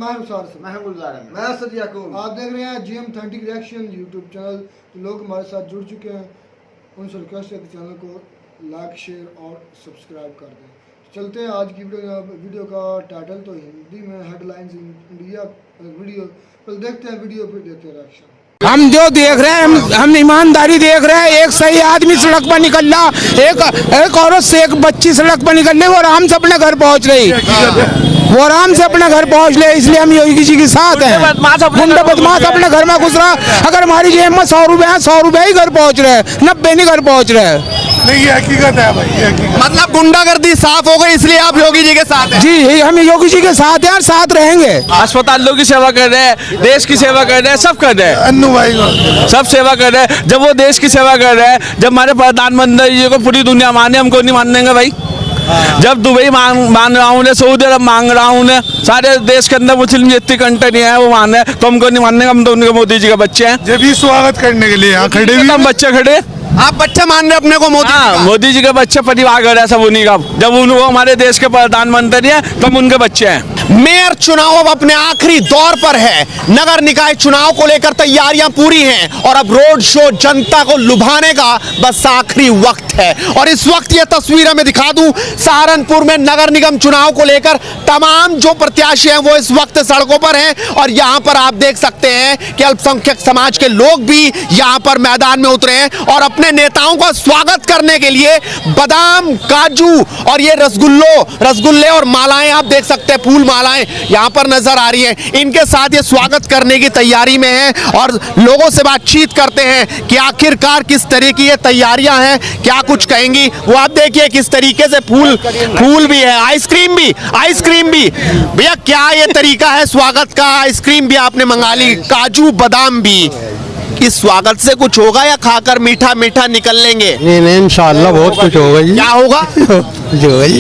नाम है सार से, मैं असद याकूब। आप देख रहे हैं GM30 रिएक्शन यूट्यूब चैनल। तो लोग हमारे साथ जुड़ चुके हैं, उनसे रिक्वेस्ट है कि चैनल को लाइक शेयर और सब्सक्राइब कर दें। चलते हैं आज की वीडियो का टाइटल तो हिंदी में हेडलाइंस इंडिया वीडियो, तो देखते हैं वीडियो फिर देते हैं रिएक्शन। हम जो देख रहे हैं हम ईमानदारी देख रहे हैं। एक सही आदमी सड़क पर निकल रहा, एक औरत से एक बच्ची सड़क पर निकल रही, वो आराम से अपने घर पहुंच रही, वो आराम से अपने घर पहुंच ले। इसलिए हम योगी जी के साथ हैं। गुंडा बदमाश अपने घर में घुस रहा। अगर हमारी जेब में 100 रुपए हैं, 100 रुपए ही घर पहुंच रहे, 90 नहीं घर पहुंच रहे। नहीं, ये हकीकत है भाई। मतलब गुंडागर्दी साफ हो गई, इसलिए आप योगी जी के साथ हैं। जी, हम योगी जी के साथ हैं और साथ रहेंगे। अस्पतालों की सेवा कर रहे हैं, देश की सेवा कर रहे हैं, सब कर रहे हैं। अन्नू भाई सब सेवा कर रहे हैं। जब वो देश की सेवा कर रहे हैं, जब हमारे प्रधानमंत्री जी को पूरी दुनिया माने, हमको नहीं मानेंगे भाई। जब दुबई मान रहा हूँ, सऊदी अरब मांग रहा हूँ, सारे देश के अंदर मुस्लिम जितनी कंट्री है वो माने, तो हमको नहीं मानेंगे। हम तो उनके मोदी जी के बच्चे हैं। जब भी स्वागत करने के लिए यहाँ खड़े भी हम बच्चे खड़े। आप बच्चा मान रहे अपने को मोदी? हाँ, मोदी जी के बच्चे परिवार कर रहे हैं सब उन्हीं का। जब उनको हमारे देश के प्रधानमंत्री हैं तो हम उनके बच्चे हैं। मेयर चुनाव अब अपने आखिरी दौर पर है। नगर निकाय चुनाव को लेकर तैयारियां पूरी हैं और अब रोड शो जनता को लुभाने का बस आखिरी वक्त है। और इस वक्त ये तस्वीर मैं दिखा दूं, सहारनपुर में नगर निगम चुनाव को लेकर तमाम जो प्रत्याशी हैं वो इस वक्त सड़कों पर हैं। और यहाँ पर आप देख सकते हैं कि अल्पसंख्यक समाज के लोग भी यहाँ पर मैदान में उतरे हैं और अपने नेताओं का स्वागत करने के लिए बादाम, काजू और ये रसगुल्ले और मालाएं आप देख सकते हैं, फूल मालाएं यहां पर नजर आ रही हैं। इनके साथ ये स्वागत करने की तैयारी में है और लोगों से बातचीत करते हैं कि आखिरकार किस तरह की ये तैयारियां हैं, क्या कुछ कहेंगी। वो आप देखिए किस तरीके से फूल भी है, आइसक्रीम भी। भैया क्या ये तरीका है स्वागत का? आइसक्रीम भी आपने मंगा ली, काजू बादाम भी। इस स्वागत से कुछ होगा या खाकर मीठा मीठा निकल लेंगे? नहीं, इंशाअल्लाह बहुत कुछ होगा जी। क्या होगा? जो है जी,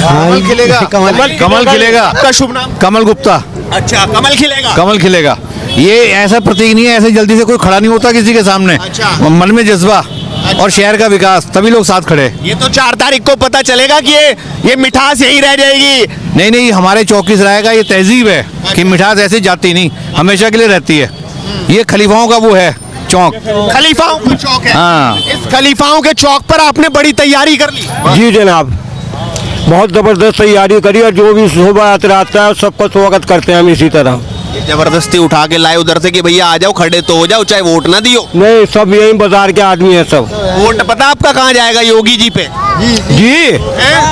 कमल खिलेगा। कमल खिलेगा। आपका शुभ नाम? कमल गुप्ता। अच्छा, कमल खिलेगा। कमल खिलेगा। ये ऐसा प्रतीक नहीं है, ऐसे जल्दी से कोई खड़ा नहीं होता किसी के सामने। अच्छा। मन में जज्बा और शहर का विकास, तभी लोग साथ खड़े। ये तो 4 तारीख को पता चलेगा कि ये मिठास यही रह जाएगी। नहीं, हमारे चौकी सराय का ये तहजीब है कि मिठास ऐसे जाती नहीं, हमेशा के लिए रहती है। ये खलीफाओं का वो है चौक, खलीफाओं का चौक है। हाँ। इस खलीफाओं के चौक पर आपने बड़ी तैयारी कर ली? जी जनाब, बहुत जबरदस्त तैयारी करी और जो भी शोभा यात्रा आता है सबका स्वागत करते हैं हम इसी तरह। जबरदस्ती उठा के लाए उधर से कि भैया आ जाओ, खड़े तो हो जाओ, चाहे वोट ना दियो। नहीं, सब यही बाजार के आदमी है सब। वोट पता आपका कहाँ जाएगा? योगी जी पे। जी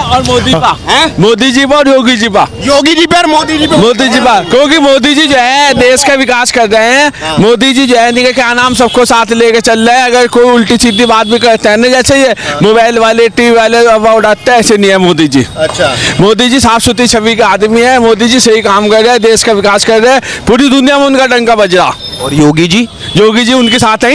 और मोदी पा मोदी जी पर, योगी जी पा, योगी जी पे और मोदी जी पे। मोदी जी पर, क्योंकि मोदी जी जो है देश का विकास कर रहे हैं। मोदी जी जो है नहीं क्या नाम सबको साथ लेके चल रहे हैं। अगर कोई उल्टी सीधी बात भी करते हैं ना, जैसे ये मोबाइल वाले टीवी वाले उड़ाते हैं, ऐसे नहीं है मोदी जी। अच्छा, मोदी जी साफ सुथरी छवि के आदमी है। मोदी जी सही काम कर रहे हैं, देश का विकास कर रहे हैं, पूरी दुनिया में उनका डंका बज रहा। और योगी जी उनके साथ है।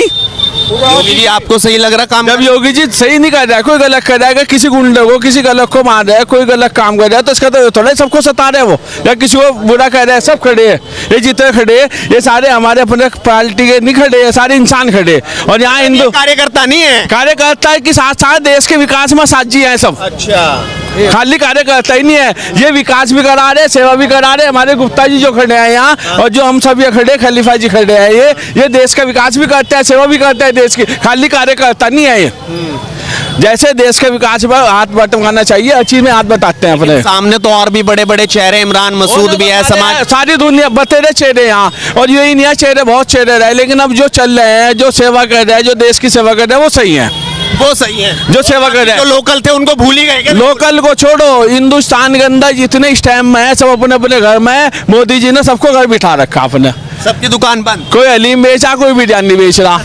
योगी जी आपको सही लग रहा काम? जब योगी जी सही नहीं कर रहा है, कोई गलत कर रहा है, किसी गुंडे को किसी गलत को मार रहा है, कोई गलत काम कर रहा है, तो इसका तो थोड़ा सबको सता रहे हैं वो, या किसी को बुरा कर रहा है। सब खड़े हैं, ये जितने खड़े हैं ये सारे हमारे अपने पार्टी के नहीं खड़े हैं, सारे इंसान खड़े। और यहाँ हिंदू कार्यकर्ता नहीं है, कार्यकर्ता है कि साथ साथ देश के विकास में साझी है सब। अच्छा, खाली कार्यकर्ता ही नहीं है, ये विकास भी करा रहे, सेवा भी करा रहे। हमारे गुप्ता जी जो खड़े हैं यहाँ, और जो हम सब ये खड़े, खलीफा जी खड़े हैं, ये देश का विकास भी करते हैं, सेवा भी करते हैं देश की। खाली कार्यकर्ता नहीं है ये। जैसे देश के विकास पर हाथ बटाना चाहिए, हर चीज में हाथ बताते हैं अपने। सामने तो और भी बड़े बड़े चेहरे, इमरान मसूद भी है, समाज सारी दुनिया बतेरे चेहरे यहाँ। और यही नहीं है, चेहरे बहुत चेहरे रहे, लेकिन अब जो चल रहे हैं, जो सेवा कर रहे हैं, जो देश की सेवा कर रहे हैं, वो सही है। वो सही है। जो सेवा कर रहे हैं, जो लोकल थे उनको भूल ही गए। लोकल को छोड़ो, हिंदुस्तान के अंदर जितने स्टैम्प है सब अपने अपने घर में। मोदी जी ने सबको घर बिठा रखा अपने। सबकी दुकान बंद, कोई हलीम बेचा, कोई बिरयानी बेच रहा,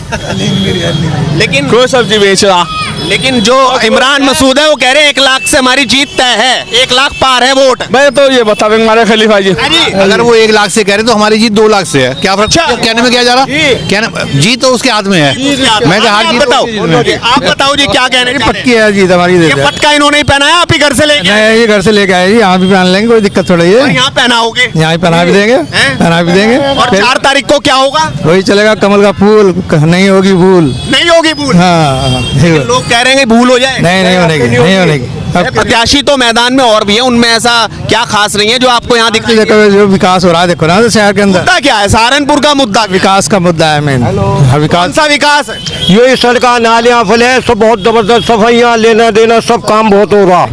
लेकिन कोई सब्जी बेच रहा। लेकिन जो इमरान मसूद है वो कह रहे हैं 1 लाख से हमारी जीत तय है, 1 लाख पार है वोट। मैं तो ये बता देंगे हमारे खलीफा जी, अगर वो 1 लाख से कह रहे तो हमारी जीत 2 लाख से है। क्या फर्क? कहने में क्या जा रहा? कहना जीत तो उसके हाथ में है। मैं तो हार जीत आप बताओ जी क्या कहने? पक्की है जीत हमारी। पटका इन्होंने ही पहना है, आप ही घर से लेके? नहीं, ये घर से लेके आए जी, यहाँ भी पहन लेंगे, कोई दिक्कत थोड़ी है। यहाँ पहनाओगे? यहाँ पहना भी देंगे, पहना भी देंगे। और 4 तारीख को क्या होगा? वही चलेगा, कमल का फूल, नहीं होगी भूल। नहीं होगी भूल? हाँ, लोग कह रहे हैं भूल हो जाए। नहीं होने की। प्रत्याशी तो मैदान में और भी है, उनमें ऐसा क्या खास नहीं है जो आपको यहाँ दिखती है? देखो जो विकास हो रहा है, देखो ना शहर के अंदर मुद्दा क्या है? सहारनपुर का मुद्दा विकास का मुद्दा है मेन। कौन विकास सा विकास है? ये सड़का नालियाँ फले सब बहुत जबरदस्त, सफाइयाँ लेना देना सब काम बहुत हो रहा।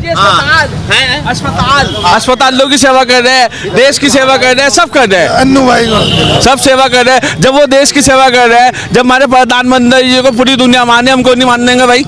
अस्पताल लोगों की सेवा कर रहे हैं, देश की सेवा कर रहे हैं, सब कर रहे हैं, अन्नू भाई सब सेवा कर रहे हैं। जब वो देश की सेवा कर रहे हैं, जब हमारे प्रधानमंत्री जी को पूरी दुनिया माने, हमको नहीं मानेंगे भाई?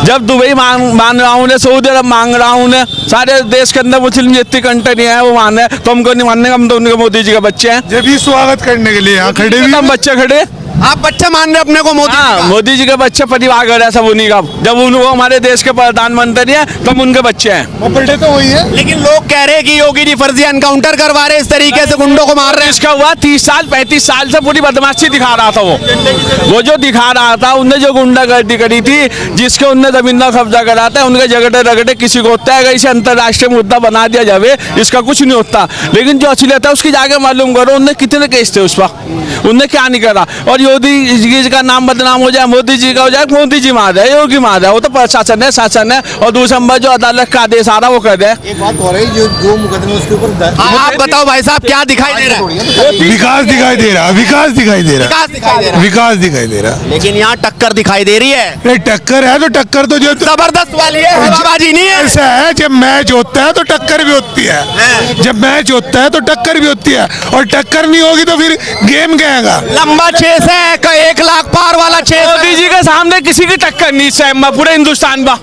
जब दुबई मान रहा हूँ, सऊदी अरब मांग रहा हूँ, सारे देश के अंदर मुस्लिम जितनी कंट्री है वो माने, तो हमको नहीं मानेंगे? हम तो उनके मोदी जी के बच्चे हैं, जब भी स्वागत करने के लिए यहाँ खड़े भी हम बच्चे खड़े। आप बच्चे मान रहे अपने को मोदी? हाँ, मोदी जी के बच्चे परिवार कर रहे हैं सब उन्हीं का। जब उनको हमारे देश के प्रधानमंत्री हैं तो हम उनके बच्चे हैं। पलटे तो वही है। लेकिन लोग कह रहे हैं कि योगी जी फर्जी एनकाउंटर करवा रहे हैं, इस तरीके से गुंडों को मार रहे हैं। इसका हुआ 30 साल 35 साल से पूरी बदमाशी दिखा रहा था वो जो दिखा रहा था, उनने जो गुंडागर्दी करी थी, जिसके उनने जमीन का कब्जा करा था, उनके झगड़े रगड़े किसी को होता है, इसे अंतर्राष्ट्रीय मुद्दा बना दिया जाए, इसका कुछ नहीं होता। लेकिन जो असलियत है उसकी जाके मालूम करो, उनने कितने केस थे उस पर, उनने क्या नहीं करा। और योगी जी का नाम बदनाम हो जाए, मोदी जी का हो जाए, मोदी जी मार है, योगी मार है, वो तो प्रशासन है, शासन है। और दूसरा नंबर जो अदालत का आदेश आ रहा वो कर दे। एक बात हो रही है, जो मुकदमे उसके ऊपर आप बताओ भाई साहब, क्या दिखाई दे रहा है? विकास दिखाई दे रहा, विकास दिखाई दे रहा, विकास दिखाई दे रहा है। विकास दिखाई दे रहा। लेकिन यहाँ टक्कर दिखाई दे रही है। नहीं टक्कर है तो टक्कर तो जो जबरदस्त वाली है, हवाबाजी नहीं है। ऐसा है, जब मैच होता है तो टक्कर भी होती है, जब मैच होता है तो टक्कर भी होती है, और टक्कर नहीं होगी तो फिर गेम क्या है? लंबा चेस है, 1 लाख पार वाला चेस। मोदी जी के सामने किसी की टक्कर नहीं है पूरे हिंदुस्तान में।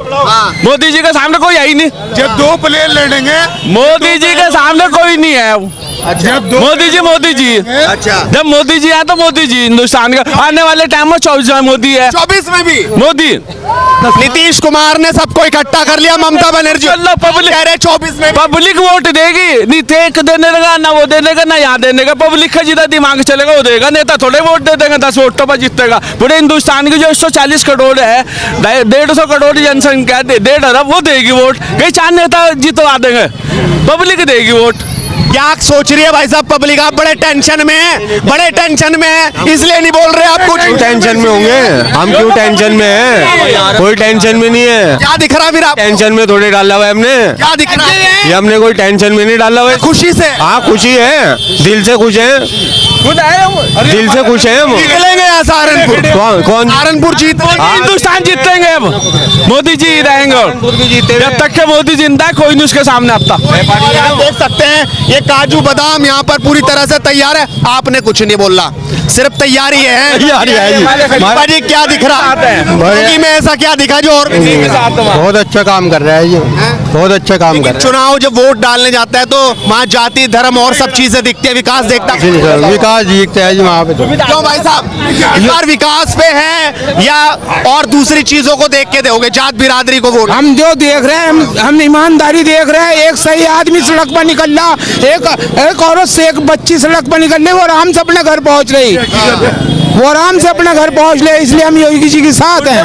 मोदी जी के सामने कोई है ही नहीं। जब दो प्लेयर लड़ेंगे, मोदी जी के सामने कोई नहीं है। जब दो मोदी जी अच्छा, जब मोदी जी आए तो मोदी जी हिंदुस्तान का। आने वाले टाइम में 24 में मोदी है, 24 में भी मोदी। नीतीश कुमार ने सबको इकट्ठा कर लिया, ममता बनर्जी पब्लिक कह रहे 24 में पब्लिक वोट देगी, नहीं टेक देने लगा ना, वो देने का ना यहाँ देने का। पब्लिक का जितना दिमाग चलेगा वो देगा, नेता थोड़े वोट दे देंगे 10 वोटों पर जीतेगा। पूरे हिंदुस्तान की जो 140 करोड़ है, 150 करोड़ जनसंख्या, 1.5 अरब, वो देगी वोट। कई 4 नेता जितवा देंगे, पब्लिक देगी वोट। क्या सोच रही है भाई साहब पब्लिक? आप बड़े टेंशन में है, बड़े टेंशन में है, इसलिए नहीं बोल रहे आप कुछ। टेंशन में होंगे हम? क्यों टेंशन में है? कोई टेंशन में नहीं है। क्या दिख रहा फिर आप? टेंशन में थोड़े डाला हुआ है हमने। क्या दिख रहा है? ये हमने कोई टेंशन में नहीं डाला हुआ है। खुशी से? हाँ खुशी है, दिल से खुश है, दिल से खुश है हम। निकलेंगे यहाँ सहारनपुर। कौन सहारनपुर जीत, हिंदुस्तान जीतेंगे अब, मोदी जी रहेंगे। जब तक के मोदी जिंदा है कोई नहीं उसके सामने आता। आप देख सकते हैं ये काजू बादाम यहाँ पर पूरी तरह से तैयार है। आपने कुछ नहीं बोला, सिर्फ तैयारी है। जी क्या दिख रहा है योगी में? ऐसा क्या दिखा जो और बहुत अच्छा काम कर रहा है ये, बहुत अच्छा काम कर रहा चुनाव जब वोट डालने जाता है तो वहाँ जाति धर्म और सब चीजें दिखती है, विकास देखता है। है। विकास जीतता है जी वहाँ पे तो। क्यों भाई साहब, इस बार विकास पे है या और दूसरी चीजों को देख के दोगे, जात बिरादरी को वोट? हम जो देख रहे हैं, हम ईमानदारी देख रहे हैं। एक सही आदमी सड़क पर निकल रहा, एक औरत से एक बच्ची सड़क पर निकल रही, वो आराम से अपने घर पहुंच रही, वो आराम से अपने घर पहुंच ले। इसलिए हम योगी जी के साथ हैं।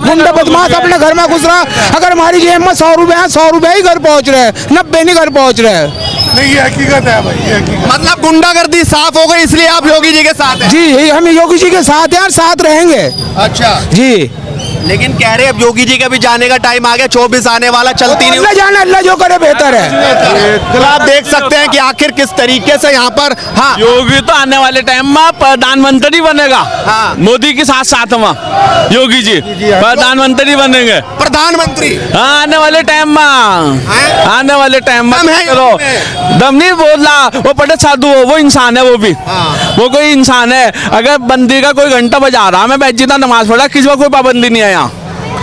गुंडा बदमाश अपने घर में घुस रहा, अगर हमारी जेब में 100 रुपए हैं, 100 रुपए ही घर पहुंच रहे, 90 नहीं घर पहुंच रहे। नहीं ये हकीकत है भाई, ये हकीकत। मतलब गुंडागर्दी साफ हो गई, इसलिए आप योगी जी के साथ हैं? जी हम योगी जी के साथ हैं और साथ रहेंगे। अच्छा जी लेकिन कह रहे अब योगी जी का भी जाने का टाइम आ गया, 24 आने वाला, चलती नहीं। अल्लाह जाने, अल्लाह जो करे बेहतर है। तो आप देख सकते हैं कि आखिर किस तरीके से यहाँ पर हाँ योगी तो आने वाले टाइम में प्रधानमंत्री बनेगा। हाँ। मोदी के साथ साथ में योगी जी प्रधानमंत्री बनेंगे। प्रधानमंत्री हाँ, आने वाले टाइम में, आने वाले टाइम में दम है चलो, दम नहीं बोल रहा, वो बड़े साधु हो, वो इंसान है, वो भी वो कोई इंसान है। अगर बंदी का कोई घंटा बजा रहा, मैं बैठ जीता नमाज पढ़ा, किसी को कोई पाबंदी नहीं है यहाँ,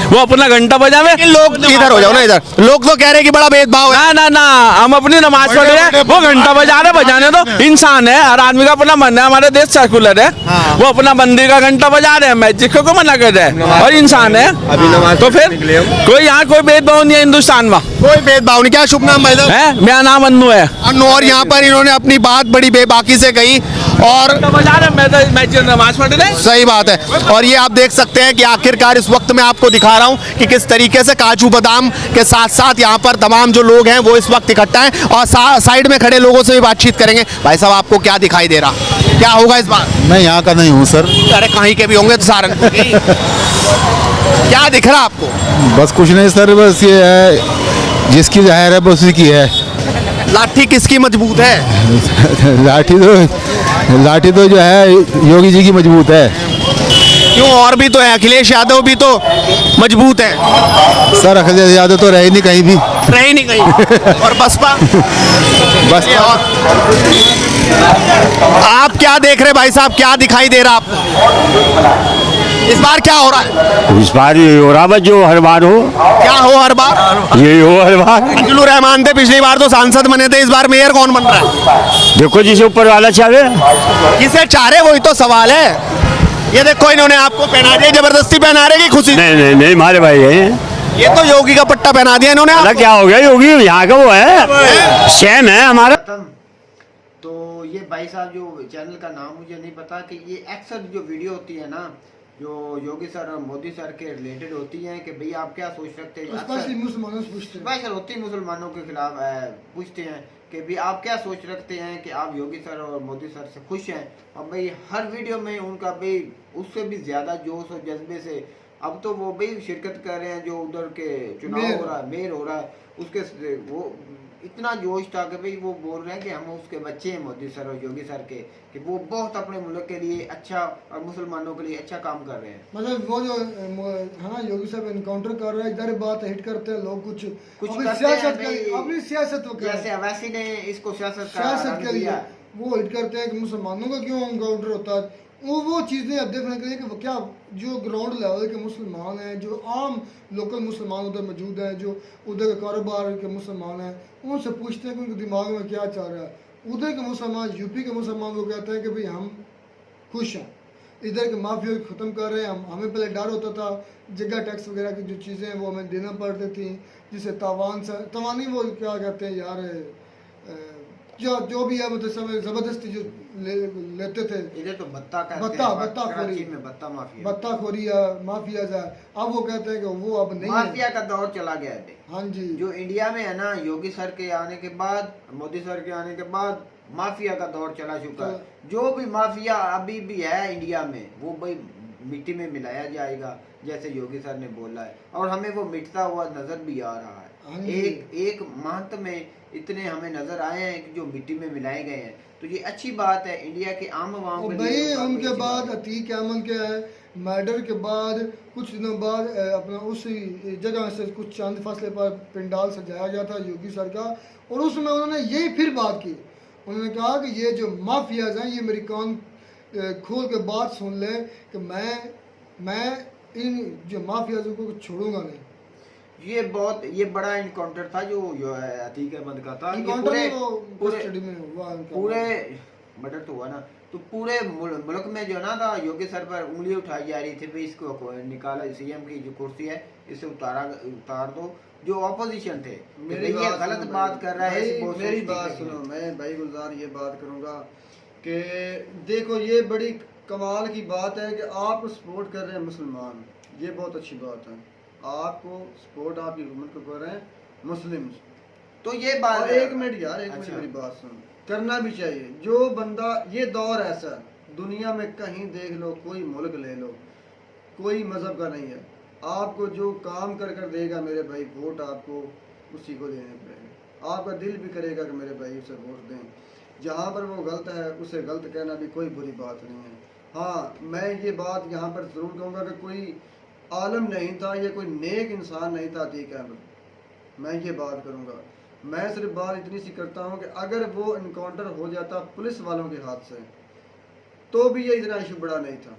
वो अपना घंटा बजावे। लोग इधर हो जाओ ना, इधर लोग तो कह रहे हैं कि बड़ा भेदभाव है। ना ना ना, हम अपनी नमाज पढ़ रहे हैं, वो घंटा बजा रहे, बजाने दो, इंसान है, हर आदमी का अपना मन है, हमारे देश सेकुलर है। वो अपना बंदी का घंटा बजा रहे हैं, मैजिक को मना कर रहे हैं, और इंसान है। तो फिर कोई यहाँ कोई भेदभाव नहीं है हिंदुस्तान में, कोई भेदभाव नहीं। क्या शुभ नाम भाई साहब? है मेरा नाम अन्नू है। अन्नू। और यहाँ पर इन्होंने अपनी बात बड़ी बेबाकी से कही और बजा रहे, मैं नमाज पढ़ रहे। सही बात है। और ये आप देख सकते हैं कि आखिरकार इस वक्त मैं आपको दिखा रहा हूँ कि किस तरीके से काजू बादाम के साथ साथ यहाँ पर तमाम जो लोग हैं वो इस वक्त इकट्ठा हैं, और साइड में खड़े लोगों से भी बातचीत करेंगे। भाई साहब आपको क्या दिखाई दे रहा, क्या होगा इस बार? मैं यहाँ का नहीं हूँ सर। अरे कहीं के भी होंगे तो सहारनपुर के। क्या दिख रहा आपको? बस कुछ नहीं सर, बस ये है जिसकी जाहिर है वो उसी की है। लाठी किसकी मजबूत है? लाठी तो जो है योगी जी की मजबूत है। क्यों, और भी तो है, अखिलेश यादव भी तो मजबूत है। सर अखिलेश यादव तो रहे नहीं कहीं भी। रहे नहीं कहीं। और बसपा? बस आप क्या देख रहे भाई साहब, क्या दिखाई दे रहा आपको? इस बार क्या हो रहा है? इस बार ये हो रहा बस जो हर बार हो, क्या हो हर बार? ये हो हर बार। मंजूर रहमान थे, पिछली बार तो सांसद बने थे, इस बार मेयर कौन बन रहा है? देखो जिसे ऊपर वाला चाहे। किसे चाह रहे वही तो सवाल है। ये देखो इन्होंने आपको पहना दिया, जबरदस्ती पहना रहे कि खुशी? नहीं नहीं नहीं, हमारे भाई हैं। ये तो योगी का पट्टा पहना दिया इन्होंने अरे आपको। क्या हो गया, योगी यहाँ का वो है, सेम है हमारा। तो ये भाई साहब जो चैनल का नाम मुझे नहीं पता, कि ये अक्सर जो वीडियो होती है ना, जो योगी सर और मोदी सर के रिलेटेड होती हैं कि भाई आप क्या सोच रखते हैं, स्पेशली मुसलमानों से पूछते हैं। स्पेशल होती है मुसलमानों के खिलाफ पूछते हैं कि भाई आप क्या सोच रखते हैं कि आप योगी सर और मोदी सर से खुश हैं। और भाई हर वीडियो में उनका भाई उससे भी ज्यादा जोश और जज्बे से अब तो वो भाई शिरकत कर रहे हैं, जो उधर के चुनाव हो रहा है, मेयर हो रहा है, उसके वो इतना जोश था कि भाई वो बोल रहे हैं कि हम उसके बच्चे हैं मोदी सर और योगी सर के, कि वो बहुत अपने मुल्क के लिए अच्छा और मुसलमानों के लिए अच्छा काम कर रहे हैं। मतलब वो जो है ना योगी साहब इनकाउंटर कर रहा है, इधर बात हिट करते हैं लोग, कुछ अपनी करते सियासत हैं के अपनी सियासत वो जैसे अवैसी ने इसको सियासत के लिए वो हिट करते हैं कि मुसलमानों का क्यों इनकाउंटर होता है। वो चीज़ें अब देखने के लिए कि क्या जो ग्राउंड लेवल के मुसलमान हैं, जो आम लोकल मुसलमान उधर मौजूद हैं, जो उधर के कारोबार के मुसलमान हैं, उनसे पूछते हैं कि उनके दिमाग में क्या चल रहा है। उधर के मुसलमान, यूपी के मुसलमान को कहते हैं कि भाई हम खुश हैं, इधर के माफिया को ख़त्म कर रहे हैं। हमें पहले डर होता था, जगह टैक्स वगैरह की जो चीज़ें हैं वो हमें देना पड़ती थी, जिसे तवानी वो क्या कहते हैं यार, जो भी है मतलब समय ज़बरदस्ती जो लेते थे। इधर तो बत्ताखोरी माफिया है। अब वो कहते हैं कि वो अब नहीं, माफिया का दौर चला गया है। हाँ जी, जो इंडिया में है ना, योगी सर के आने के बाद, मोदी सर के आने के बाद माफिया का दौर चला चुका है। जो भी माफिया अभी भी है इंडिया में, वो भाई मिट्टी में मिलाया जाएगा, जैसे योगी सर ने बोला है, और हमें वो मिटता हुआ नजर भी आ रहा है। एक महंत में इतने हमें नजर आए हैं कि जो मिट्टी में मिलाए गए हैं। तो ये अच्छी बात है इंडिया के आम आवाम के लिए। उनके बाद अतीक अहमद के मर्डर के बाद कुछ दिनों बाद अपना उस जगह से कुछ चंद फासले पर पंडाल सजाया गया था योगी सर का, और उसमें उन्होंने यही फिर बात की। उन्होंने कहा कि ये जो माफियाज हैं, ये मेरी कान खोल के बात सुन ले कि मैं इन जो माफियाजों को छोड़ूंगा नहीं। ये बड़ा इनकाउंटर था जो है अतीक अहमद का था। पूरे मर्डर तो हुआ ना, तो पूरे मुल्क में जो ना था, योगी सर पर उंगली उठाई जा रही थी, भाई इसको निकाला, सीएम की जो कुर्सी है इसे उतार दो। जो ऑपोजिशन थे, ये गलत बात कर रहा है। मेरी बात सुनो, मैं भाई गुलजार ये बात करूंगा कि देखो ये बड़ी कमाल की बात है कि आप सपोर्ट कर रहे हैं मुसलमान, ये बहुत अच्छी बात है। आपको सपोर्ट आपकी हुकूमत को कर रहे हैं मुस्लिम, तो ये बात एक मिनट यार, एक मिनट मेरी बात सुन, करना भी चाहिए। जो बंदा, ये दौर ऐसा दुनिया में कहीं देख लो, कोई मुल्क ले लो, कोई मजहब का नहीं है, आपको जो काम कर देगा मेरे भाई, वोट आपको उसी को देने पड़ेगा। आपका दिल भी करेगा कि मेरे भाई उसे वोट दें। जहाँ पर वो गलत है उसे गलत कहना भी कोई बुरी बात नहीं है। हाँ, मैं ये बात यहाँ पर ज़रूर कहूँगा कि कोई आलम नहीं था, ये कोई नेक इंसान नहीं था अतीक अहमद, मैं ये बात करूँगा। मैं सिर्फ बात इतनी सी करता हूँ कि अगर वो इनकाउंटर हो जाता पुलिस वालों के हाथ से, तो भी ये इतना इशू बड़ा नहीं था।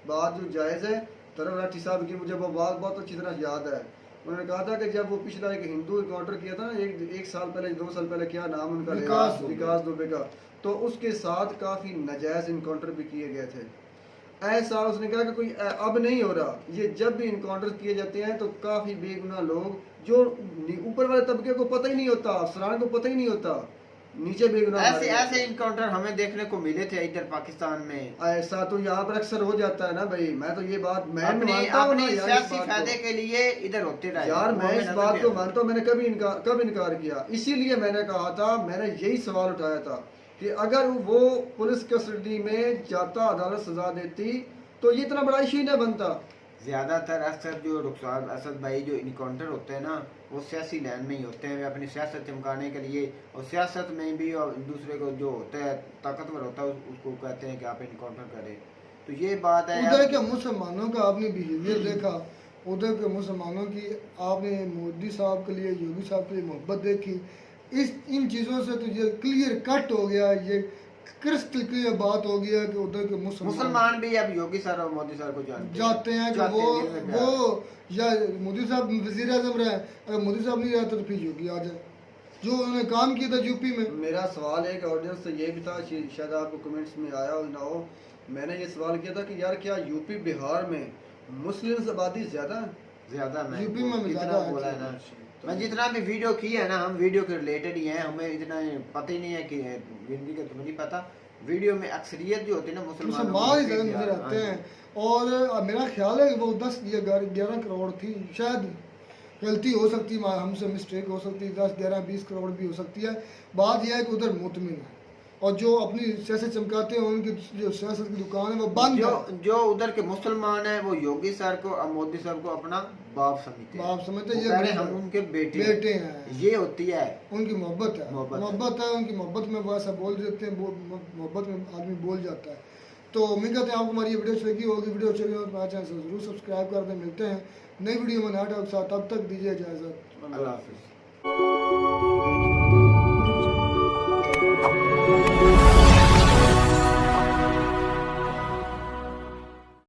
बात जो जायज़ है, तरफ राठी साहब की मुझे वो बात बहुत अच्छी तरह याद है। उन्होंने कहा था कि जब वो पिछला एक हिंदू इनकाउंटर किया था ना, एक साल पहले, 2 साल पहले, क्या नाम उनका, विकास दुबे का, तो उसके साथ काफ़ी नाजायज़ इनकाउंटर भी किए गए थे। ऐसा उसने कहा कि कोई अब नहीं हो रहा, ये जब भी इनकाउंटर किए जाते हैं तो काफ़ी बेगुनाह लोग, जो ऊपर वाले तबके को पता ही नहीं होता, अफसरान को पता ही नहीं होता, नीचे बेगुनाह ऐसे इनकाउंटर हमें देखने को मिले थे इधर पाकिस्तान में। ऐसा तो यहाँ पर अक्सर हो जाता है ना भाई। मैं तो ये बात मैं अपने सियासी फायदे के लिए इधर होते रहे यार, मैं इस बात को मानता हूँ। मैंने कब इनकार किया, इसीलिए मैंने कहा था, मैंने यही सवाल उठाया था कि अगर वो पुलिस कस्टडी में जाता, अदालत सजा देती, तो ये इतना बड़ा इशू ही ना बनता। ज़्यादातर अक्सर जो रुखसार असद भाई जो इनकाउंटर होते हैं ना, वो सियासी लाइन में ही होते हैं। वे अपनी सियासत चमकाने के लिए, और सियासत में भी, और दूसरे को जो होता है ताकतवर होता है उसको कहते हैं कि आप इनकाउंटर करें। तो ये बात है। उधर के मुसलमानों का आपने बिहेवियर देखा, उधर के मुसलमानों की आपने मोदी साहब के लिए, योगी साहब के लिए मोहब्बत देखी। इन चीज़ों से तो ये क्लियर कट हो गया, ये क्रिस्टल क्लियर बात हो गया कि उधर के मुसलमान भी अब योगी सर और मोदी सर को जाते हैं कि वो या मोदी साहब वजीर आजम रहे, अगर मोदी साहब नहीं रहते तो फिर योगी आ जाए, जो उन्होंने काम किया था यूपी में। मेरा सवाल एक ऑडियंस से ये भी था, शायद आपको कमेंट्स में आया हो ना हो, मैंने ये सवाल किया था कि यार क्या यूपी बिहार में मुस्लिम आबादी ज़्यादा है? यूपी में ज़्यादा बोला है ना। मैं जितना भी वीडियो की है ना, हम वीडियो के रिलेटेड ही हैं, हमें इतना पता ही नहीं है कि हिंदी का तो नहीं पता। वीडियो में अक्सरियत जो होती है ना मुसलमान ही नजर आते हैं। और मेरा ख्याल है कि वो 10 या 11 करोड़ थी, शायद गलती हो सकती है, हमसे मिस्टेक हो सकती है, 10, 11, 20 करोड़ भी हो सकती है। बात यह है कि उधर मुतमिन है, और जो अपनी सियासत चमकाते हैं उनकी जो सियासत की दुकान है वो बंद है। जो उधर के मुसलमान हैं वो योगी सर को और मोदी सर को अपना बाप समझते हैं, ये हम उनके बेटे हैं। ये होती है उनकी मोहब्बत है, उनकी मोहब्बत में वो ऐसा बोल देते हैं, मोहब्बत में आदमी बोल जाता है। तो उम्मीद करते हैं आपको हमारी ये वीडियो अच्छी लगी होगी। वीडियो अच्छी लगी हो तो हमारे चैनल से जरूर सब्सक्राइब कर दें। मिलते हैं नई वीडियो में नया टॉपिक के साथ, तब तक दीजिए इजाज़त। अल्लाह हाफिज़।